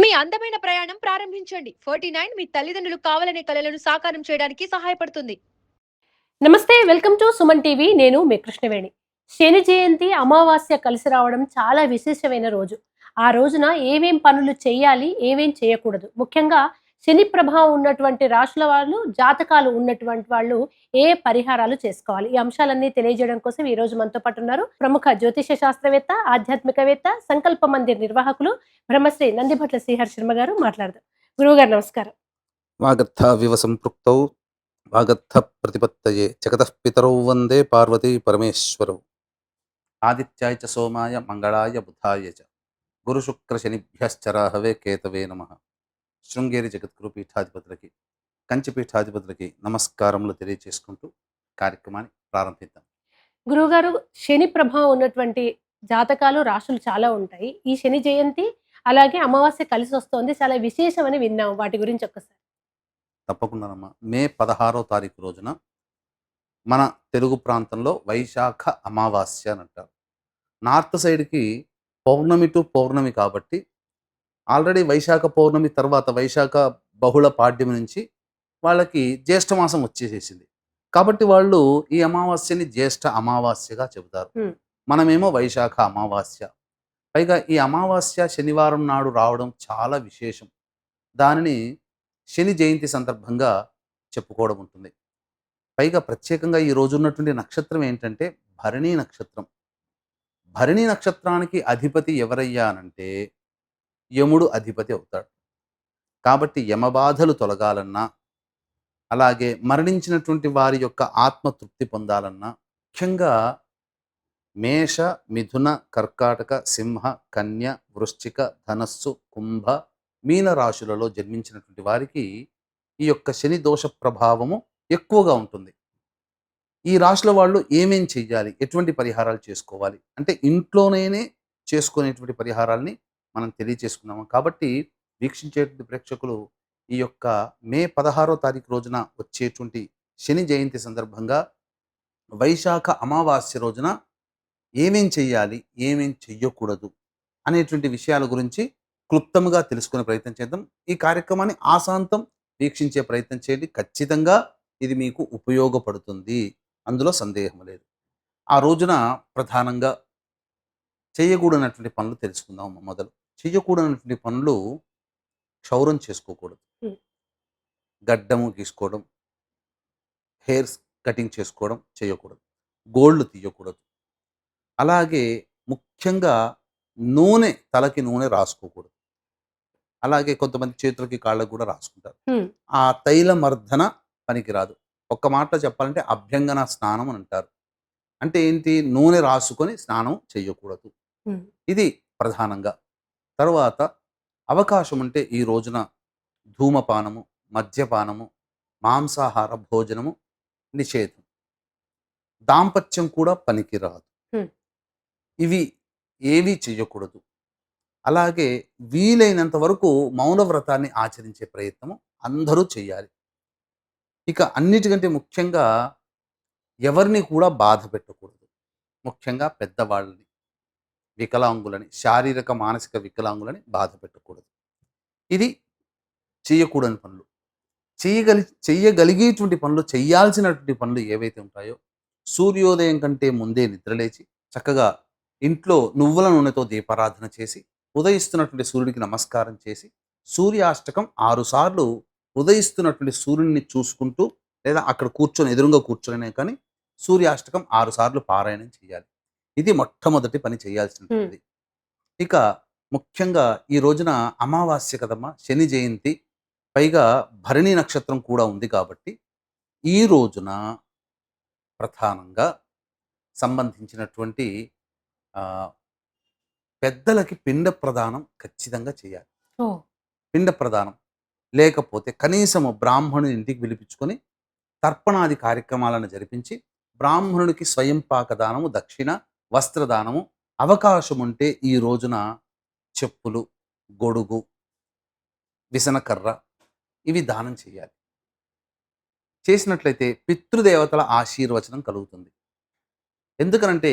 మీ అందమైన ప్రయాణం ప్రారంభించండి. 49 మీ తల్లిదండ్రులు కావాలనే కలలను సాకారం చేయడానికి సహాయపడుతుంది. నమస్తే, వెల్కమ్ టు సుమన్ టీవీ. నేను మీ కృష్ణవేణి. శని జయంతి, అమావాస్య కలిసి రావడం చాలా విశేషమైన రోజు. ఆ రోజున ఏమేం పనులు చేయాలి, ఏమేం చేయకూడదు, ముఖ్యంగా శని ప్రభావం ఉన్నటువంటి రాశుల వాళ్ళు, జాతకాలు ఉన్నటువంటి వాళ్ళు ఏ పరిహారాలు చేసుకోవాలి, ఈ అంశాలన్నీ తెలియజేయడం కోసం ఈ రోజు మనతో పాటు ఉన్నారు ప్రముఖ జ్యోతిష శాస్త్రవేత్త, ఆధ్యాత్మికవేత్త, సంకల్ప మందిర్ నిర్వాహకులు బ్రహ్మశ్రీ నందిభట్ల శ్రీహర్ శర్మ గారు. మాట్లాడదాం. గురువు గారు నమస్కారం. వాగర్థావివ సంపృక్తౌ వాగర్థ ప్రతిపత్తయే జగతః పితరౌ వందే పార్వతీ పరమేశ్వరౌ. ఆదిత్యాయ చ సోమాయ మంగళాయ బుధాయ చ గురు శుక్ర శనిభ్యశ్చరాహవే కేతవే నమః. శృంగేరి జగద్గురు పీఠాధిపతులకి, కంచి పీఠాధిపతులకి నమస్కారములు తెలియజేసుకుంటూ కార్యక్రమాన్ని ప్రారంభిద్దాం. గురువుగారు, శని ప్రభావం ఉన్నటువంటి జాతకాలు, రాశులు చాలా ఉంటాయి. ఈ శని జయంతి అలాగే అమావాస్య కలిసి వస్తోంది. చాలా విశేషమని విన్నాం. వాటి గురించి ఒక్కసారి. తప్పకుండానమ్మా. మే 16వ తారీఖు రోజున మన తెలుగు ప్రాంతంలో వైశాఖ అమావాస్య అని అంటారు. నార్త్ సైడ్కి పౌర్ణమి టు పౌర్ణమి కాబట్టి ఆల్రెడీ వైశాఖ పౌర్ణమి తర్వాత వైశాఖ బహుళ పాడ్యమి నుంచి వాళ్ళకి జ్యేష్ఠ మాసం వచ్చేసేసింది. కాబట్టి వాళ్ళు ఈ అమావాస్యని జ్యేష్ఠ అమావాస్యగా చెబుతారు. మనమేమో వైశాఖ అమావాస్య. పైగా ఈ అమావాస్య శనివారం నాడు రావడం చాలా విశేషం. దానిని శని జయంతి సందర్భంగా చెప్పుకోవడం ఉంటుంది. పైగా ప్రత్యేకంగా ఈ రోజు ఉన్నటువంటి నక్షత్రం ఏంటంటే భరణీ నక్షత్రం. భరణీ నక్షత్రానికి అధిపతి ఎవరయ్యా అనంటే యముడు అధిపతి అవుతాడు. కాబట్టి యమబాధలు తొలగాలన్నా, అలాగే మరణించినటువంటి వారి యొక్క ఆత్మ తృప్తి పొందాలన్నా, ముఖ్యంగా మేష, మిథున, కర్కాటక, సింహ, కన్య, వృశ్చిక, ధనస్సు, కుంభ, మీన రాశులలో జన్మించినటువంటి వారికి ఈ యొక్క శని దోష ప్రభావము ఎక్కువగా ఉంటుంది. ఈ రాశుల వాళ్ళు ఏమేం చెయ్యాలి, ఎటువంటి పరిహారాలు చేసుకోవాలి అంటే ఇంట్లోనే చేసుకునేటువంటి పరిహారాల్ని మనం తెలియచేసుకున్నాము. కాబట్టి వీక్షించేటువంటి ప్రేక్షకులు ఈ యొక్క మే 16వ తారీఖు రోజున వచ్చేటువంటి శని జయంతి సందర్భంగా వైశాఖ అమావాస్య రోజున ఏమేం చెయ్యాలి, ఏమేం చెయ్యకూడదు అనేటువంటి విషయాల గురించి క్లుప్తంగా తెలుసుకునే ప్రయత్నం చేద్దాం. ఈ కార్యక్రమాన్ని ఆశాంతం వీక్షించే ప్రయత్నం చేయండి. ఖచ్చితంగా ఇది మీకు ఉపయోగపడుతుంది, అందులో సందేహం లేదు. ఆ రోజున ప్రధానంగా చేయకూడనటువంటి పనులు తెలుసుకుందాం. మొదలు చేయకూడనటువంటి పనులు క్షౌరం చేసుకోకూడదు, గడ్డము గీసుకోవడం, హెయిర్స్ కటింగ్ చేసుకోవడం చేయకూడదు, గోల్డ్ తీయకూడదు. అలాగే ముఖ్యంగా నూనె, తలకి నూనె రాసుకోకూడదు. అలాగే కొంతమంది చేతులకి కాళ్ళకు కూడా రాసుకుంటారు. ఆ తైల మర్దన పనికిరాదు. ఒక్క మాటలో చెప్పాలంటే అభ్యంగన స్నానం అని అంటారు. అంటే ఏంటి, నూనె రాసుకొని స్నానం చేయకూడదు. ఇది ప్రధానంగా. తర్వాత అవకాశం ఉంటే ఈ రోజున ధూమపానము, మద్యపానము, మాంసాహార భోజనము నిషేధం. దాంపత్యం కూడా పనికిరాదు. ఇవి ఏవి చెయ్యకూడదు. అలాగే వీలైనంత వరకు మౌన వ్రతాన్ని ఆచరించే ప్రయత్నము అందరూ చేయాలి. ఇక అన్నిటికంటే ముఖ్యంగా ఎవరిని కూడా బాధ పెట్టకూడదు. ముఖ్యంగా పెద్దవాళ్ళని, వికలాంగులని, శారీరక మానసిక వికలాంగులని బాధ పెట్టకూడదు. ఇది చేయకూడని పనులు. చెయ్యగలిగేటువంటి పనులు, చేయాల్సినటువంటి పనులు ఏవైతే ఉంటాయో, సూర్యోదయం కంటే ముందే నిద్రలేచి చక్కగా ఇంట్లో నువ్వుల నూనెతో దీపారాధన చేసి, ఉదయిస్తున్నటువంటి సూర్యుడికి నమస్కారం చేసి, సూర్యాష్టకం 6 సార్లు ఉదయిస్తున్నటువంటి సూర్యుడిని చూసుకుంటూ, లేదా అక్కడ కూర్చొని ఎదురుగా కూర్చొని కానీ సూర్యాష్టకం 6 సార్లు పారాయణం చేయాలి. ఇది మొట్టమొదటి పని చేయాల్సినటువంటిది. ఇక ముఖ్యంగా ఈ రోజున అమావాస్య కదమ్మా, శని జయంతి, పైగా భరణి నక్షత్రం కూడా ఉంది కాబట్టి ఈ రోజున ప్రధానంగా సంబంధించినటువంటి పెద్దలకి పిండ ప్రదానం ఖచ్చితంగా చేయాలి. పిండ ప్రదానం లేకపోతే కనీసము బ్రాహ్మణుని ఇంటికి పిలిపించుకొని తర్పణాది కార్యక్రమాలను జరిపించి బ్రాహ్మణుడికి స్వయం పాకదానము, దక్షిణ, వస్త్రదానము, అవకాశం ఉంటే ఈ రోజున చెప్పులు, గొడుగు, విసనకర్ర ఇవి దానం చేయాలి. చేసినట్లయితే పితృదేవతల ఆశీర్వచనం కలుగుతుంది. ఎందుకనంటే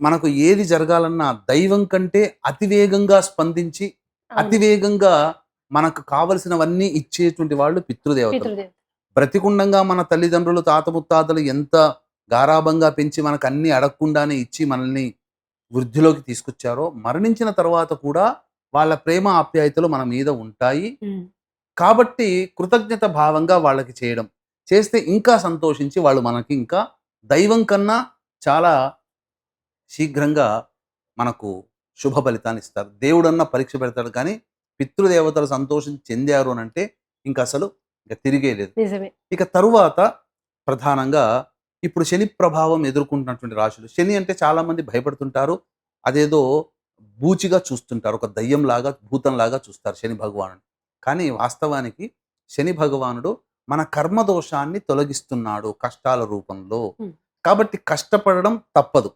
మనకు ఏది జరగాలన్నా దైవం కంటే అతివేగంగా స్పందించి అవును. అతివేగంగా మనకు కావలసినవన్నీ ఇచ్చేటువంటి వాళ్ళు పితృదేవతలు. పితృదేవ. బ్రతికుండంగా మన తల్లిదండ్రులు, తాత ముత్తాతలు ఎంత గారాబంగా పెంచి మనకన్నీ అడగకుండానే ఇచ్చి మనల్ని వృద్ధిలోకి తీసుకొచ్చారో, మరణించిన తర్వాత కూడా వాళ్ళ ప్రేమ ఆప్యాయతలు మన మీద ఉంటాయి. హ్మ్. కాబట్టి కృతజ్ఞత భావంగా వాళ్ళకి చేయడం. చేస్తే ఇంకా సంతోషించి వాళ్ళు మనకి ఇంకా దైవం కన్నా చాలా శీఘ్రంగా మనకు శుభ ఫలితాన్నిస్తారు. దేవుడన్నా పరీక్ష పెడతాడు కానీ, పితృదేవతలు సంతోషం చెందారు అనంటే ఇంకసలు ఇంక తిరిగే లేదు. నిజమే. ఇక తరువాత ప్రధానంగా ఇప్పుడు శని ప్రభావం ఎదుర్కొంటున్నటువంటి రాశులు. శని అంటే చాలామంది భయపడుతుంటారు. అదేదో బూచిగా చూస్తుంటారు. ఒక దయ్యంలాగా, భూతంలాగా చూస్తారు శని భగవానుడిని. కానీ వాస్తవానికి శని భగవానుడు మన కర్మ దోషాన్ని తొలగిస్తున్నాడు కష్టాల రూపంలో. హ్మ్. కాబట్టి కష్టపడడం తప్పదు.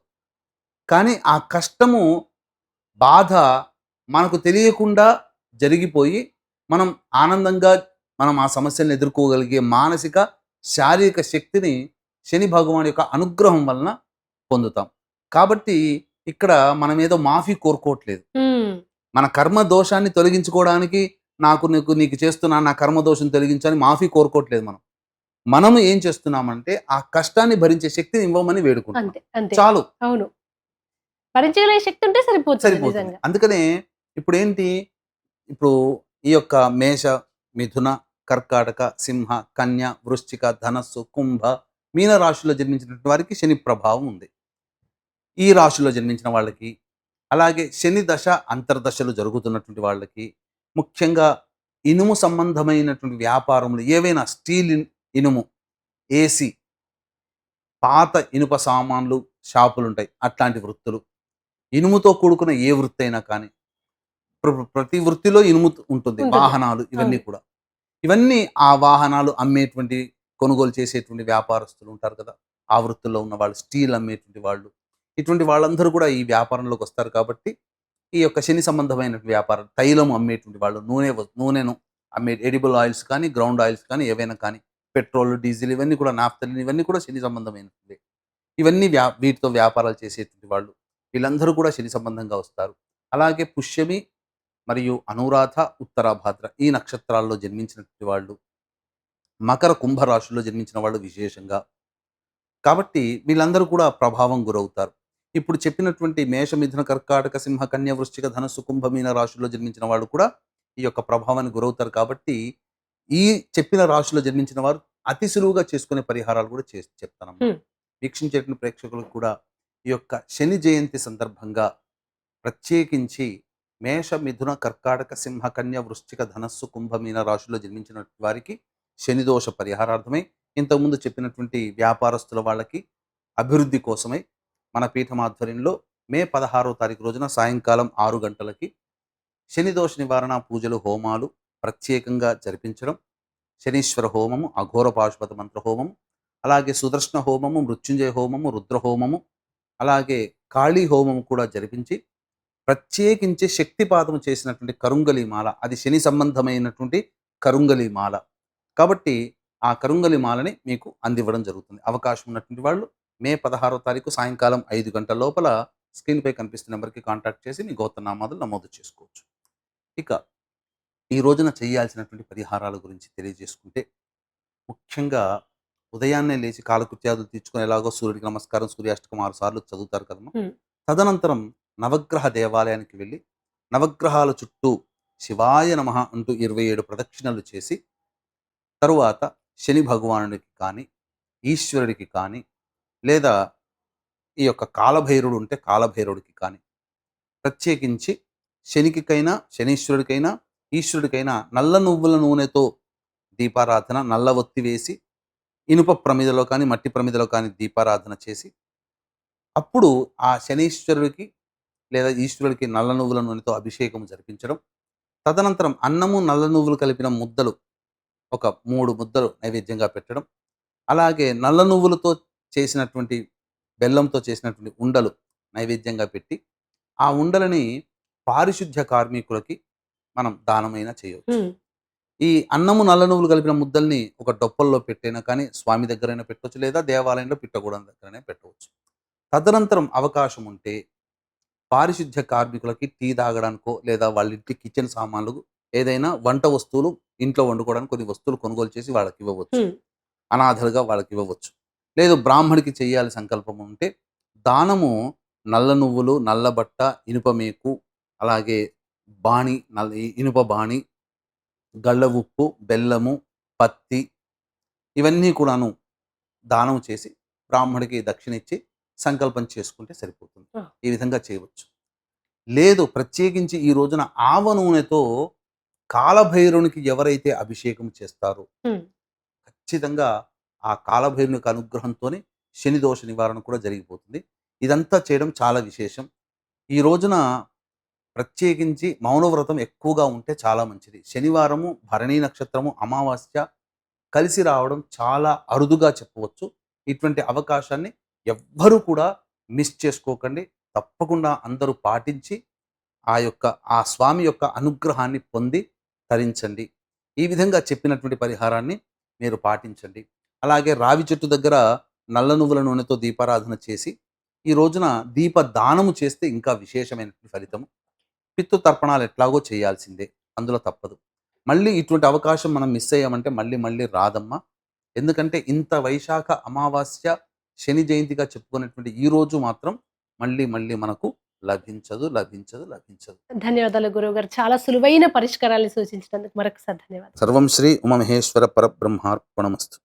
కానీ ఆ కష్టము, బాధ మనకు తెలియకుండా జరిగిపోయి, మనం ఆనందంగా మనం ఆ సమస్యలను ఎదుర్కోగలిగే మానసిక, శారీరక శక్తిని శని భగవానుడి యొక్క అనుగ్రహం వలన పొందుతాం. కాబట్టి ఇక్కడ మనమేదో మాఫీ కోరుకోవట్లేదు. హ్మ్. మన కర్మ దోషాన్ని తొలగించుకోవడానికి నీకు చేస్తున్నాను, నా కర్మ దోషం తొలగించని మాఫీ కోరుకోవట్లేదు మనం. మనము ఏం చేస్తున్నామంటే, ఆ కష్టాన్ని భరించే శక్తిని ఇవ్వమని వేడుకుంటున్నాం. అంతే. అంతే. చాలు. అవును. భరించగలిగే శక్తి ఉంటే సరిపోతుంది సరిపోతుంది. నిజంగా. అందుకనే ఇప్పుడేంటి, ఇప్పుడు ఈ యొక్క మేష, మిథున, కర్కాటక, సింహ, కన్య, వృశ్చిక, ధనస్సు, కుంభ, మీన రాశుల్లో జన్మించినటువంటి వారికి శని ప్రభావం ఉంది. ఈ రాశుల్లో జన్మించిన వాళ్ళకి, అలాగే శని దశ, అంతర్దశలు జరుగుతున్నటువంటి వాళ్ళకి, ముఖ్యంగా ఇనుము సంబంధమైనటువంటి వ్యాపారములు ఏవైనా స్టీల్, ఇనుము, ఏసీ, పాత ఇనుప సామాన్లు షాపులుంటాయి. అట్లాంటి వృత్తులు, ఇనుముతో కూడుకున్న ఏ వృత్తి అయినా కానీ, ప్రతి వృత్తిలో ఇనుము ఉంటుంది. ఉంటుంది. వాహనాలు ఇవన్నీ అవును. కూడా. ఇవన్నీ ఆ వాహనాలు అమ్మేటువంటి, కొనుగోలు చేసేటువంటి వ్యాపారస్తులు ఉంటారు కదా! ఆ వృత్తుల్లో ఉన్నవాళ్ళు, స్టీల్ అమ్మేటువంటి వాళ్ళు. ఇటువంటి వాళ్ళందరూ కూడా ఈ వ్యాపారంలోకి వస్తారు కాబట్టి, ఈ యొక్క శని సంబంధమైన వ్యాపారం, తైలం అమ్మేటువంటి వాళ్ళు, నూనెను అమ్మే ఎడిబుల్ ఆయిల్స్ కానీ, గ్రౌండ్ ఆయిల్స్ కానీ, ఏవైనా కానీ, పెట్రోల్, డీజిల్ ఇవన్నీ కూడా, నాఫ్తలిన్ ఇవన్నీ కూడా శని సంబంధమైనటివే. ఇవన్నీ వీటితో వ్యాపారాలు చేసేటువంటి వాళ్ళు. వీళ్ళందరూ కూడా శని సంబంధంగా వస్తారు. అలాగే పుష్యమి మరియు అనురాధ, ఉత్తరాభాద్ర ఈ నక్షత్రాల్లో జన్మించినటువంటి వాళ్ళు, మకర, కుంభ రాశుల్లో జన్మించిన వాళ్ళు విశేషంగా. కాబట్టి వీళ్ళందరూ కూడా ప్రభావం గురవుతారు. ఇప్పుడు చెప్పినటువంటి మేష, మిథున, కర్కాటక, సింహ, కన్య, వృశ్చిక, ధనస్సు, కుంభ, మీన రాశుల్లో జన్మించిన వాళ్ళు కూడా ఈ యొక్క ప్రభావానికి గురవుతారు. కాబట్టి ఈ చెప్పిన రాశుల్లో జన్మించిన వారు అతి సులువుగా చేసుకునే పరిహారాలు కూడా చెప్తానమ్మా. హ్మ్. వీక్షించేటువంటి ప్రేక్షకులకు కూడా ఈ యొక్క శని జయంతి సందర్భంగా ప్రత్యేకించి మేష, మిథున, కర్కాటక, సింహ, కన్య, వృశ్చిక, ధనస్సు, కుంభ, మీన రాశుల్లో జన్మించిన వారికి శని దోష పరిహారార్థమై, ఇంతకుముందు చెప్పినటువంటి వ్యాపారస్తుల వాళ్ళకి అభివృద్ధి కోసమై మన పీఠం ఆధ్వర్యంలో మే 16వ తారీఖు రోజున సాయంకాలం 6 గంటలకి శని దోష నివారణ పూజలు, హోమాలు ప్రత్యేకంగా జరిపించడం, శనీశ్వర హోమము, అఘోర పాశుపత మంత్ర హోమము, అలాగే సుదర్శన హోమము, మృత్యుంజయ హోమము, రుద్ర హోమము, అలాగే కాళీ హోమము కూడా జరిపించి, ప్రత్యేకించి శక్తిపాతము చేసినటువంటి కరుంగలి మాల, అది శని సంబంధమైనటువంటి కరుంగలి మాల. కాబట్టి ఆ కరుంగలి మాలని మీకు అందివ్వడం జరుగుతుంది. అవకాశం ఉన్నటువంటి వాళ్ళు మే 16వ తారీఖు సాయంకాలం 5 గంటల లోపల స్క్రీన్‌పై కనిపిస్తున్న నెంబర్‌కి కాంటాక్ట్ చేసి మీ గోత్రనామాలు నమోదు చేసుకోవచ్చు. ఇక ఈ రోజున చేయాల్సినటువంటి పరిహారాల గురించి తెలియజేసుకుంటే, ముఖ్యంగా ఉదయాన్నే లేచి కాలకృత్యాదులు తీర్చుకొని ఎలాగో సూర్యుడికి నమస్కారం, సూర్యాష్టకం 6 సార్లు చదువుతారు కదమ్మా! హ్మ్. తదనంతరం నవగ్రహ దేవాలయానికి వెళ్ళి, నవగ్రహాల చుట్టూ శివాయ నమః అంటూ 27 ప్రదక్షిణలు చేసి, తరువాత శని భగవానుడికి కానీ, ఈశ్వరుడికి కానీ, లేదా ఈ యొక్క కాలభైరవుడు ఉంటే కాలభైరవుడికి కానీ, ప్రత్యేకించి శనికికైనా, శనీశ్వరుడికైనా, ఈశ్వరుడికైనా నల్ల నువ్వుల నూనెతో దీపారాధన, నల్ల ఒత్తి వేసి, ఇనుప ప్రమిదలో కానీ, మట్టి ప్రమిదలో కానీ దీపారాధన చేసి, అప్పుడు ఆ శనీశ్వరుడికి లేదా ఈశ్వరుడికి నల్ల నువ్వుల నూనెతో అభిషేకం జరిపించడం. తదనంతరం అన్నము, నల్ల నువ్వులు కలిపిన ముద్దలు ఒక 3 ముద్దలు నైవేద్యంగా పెట్టడం. అలాగే నల్ల నువ్వులతో చేసినటువంటి, బెల్లంతో చేసినటువంటి ఉండలు నైవేద్యంగా పెట్టి, ఆ ఉండలని పారిశుద్ధ్య కార్మికులకి మనం దానమైనా చేయవచ్చు. హ్మ్. ఈ అన్నము, నల్ల నువ్వులు కలిపిన ముద్దల్ని ఒక డొప్పల్లో పెట్టైనా కానీ స్వామి దగ్గరైనా పెట్టొచ్చు, లేదా దేవాలయంలో పిట్టగోడం దగ్గరైనా పెట్టవచ్చు. తదనంతరం అవకాశం ఉంటే పారిశుద్ధ్య కార్మికులకి టీ తాగడానికో లేదా వాళ్ళ ఇంటి కిచెన్ సామాన్లు ఏదైనా వంట వస్తువులు ఇంట్లో వండుకోవడానికి కొన్ని వస్తువులు కొనుగోలు చేసి వాళ్ళకి ఇవ్వవచ్చు. హ్మ్. అనాథలుగా వాళ్ళకి ఇవ్వవచ్చు. లేదు బ్రాహ్మడికి చేయాలి సంకల్పం ఉంటే దానము నల్ల నువ్వులు, నల్ల బట్ట, ఇనుప మేకు, అలాగే బాణి, ఇనుప బాణి, గళ్ళ ఉప్పు, బెల్లము, పత్తి ఇవన్నీ కూడాను దానం చేసి బ్రాహ్మడికి దక్షిణ ఇచ్చి సంకల్పం చేసుకుంటే సరిపోతుంది. ఆ! ఈ విధంగా చేయవచ్చు. లేదు ప్రత్యేకించి ఈ రోజున ఆవ నూనెతో కాలభైరవునికి ఎవరైతే అభిషేకం చేస్తారో హ్మ్. ఖచ్చితంగా ఆ కాలభైరుని యొక్క అనుగ్రహంతోనే శని దోష నివారణ కూడా జరిగిపోతుంది. ఇదంతా చేయడం చాలా విశేషం. ఈ రోజున ప్రత్యేకించి మౌనవ్రతం ఎక్కువగా ఉంటే చాలా మంచిది. శనివారము, భరణి నక్షత్రము, అమావాస్య కలిసి రావడం చాలా అరుదుగా చెప్పవచ్చు. ఇటువంటి అవకాశాన్ని ఎవ్వరూ కూడా మిస్ చేసుకోకండి. తప్పకుండా అందరూ పాటించి ఆ స్వామి యొక్క అనుగ్రహాన్ని పొంది తరించండి. ఈ విధంగా చెప్పినటువంటి పరిహారాన్ని మీరు పాటించండి. అలాగే రావి చెట్టు దగ్గర నల్ల నువ్వుల నూనెతో దీపారాధన చేసి, ఈ రోజున దీప దానము చేస్తే ఇంకా విశేషమైనటువంటి ఫలితము. పితృ తర్పణాలు ఎట్లాగో చేయాల్సిందే. అందులో తప్పదు. మళ్ళీ ఇటువంటి అవకాశం మనం మిస్ అయ్యామంటే మళ్ళీ మళ్ళీ రాదమ్మా. ఎందుకంటే ఇంత వైశాఖ అమావాస్య, శని జయంతిగా చెప్పుకునేటువంటి ఈ రోజు మాత్రం మళ్ళీ మళ్ళీ మనకు లభించదు, లభించదు, లభించదు. ధన్యవాదాలు గురువుగారు. చాలా సులువైన పరిష్కారాలు సూచించినందుకు మరొకసారి ధన్యవాదాలు. సర్వం శ్రీ ఉమామహేశ్వర పరబ్రహ్మార్పణమస్తు.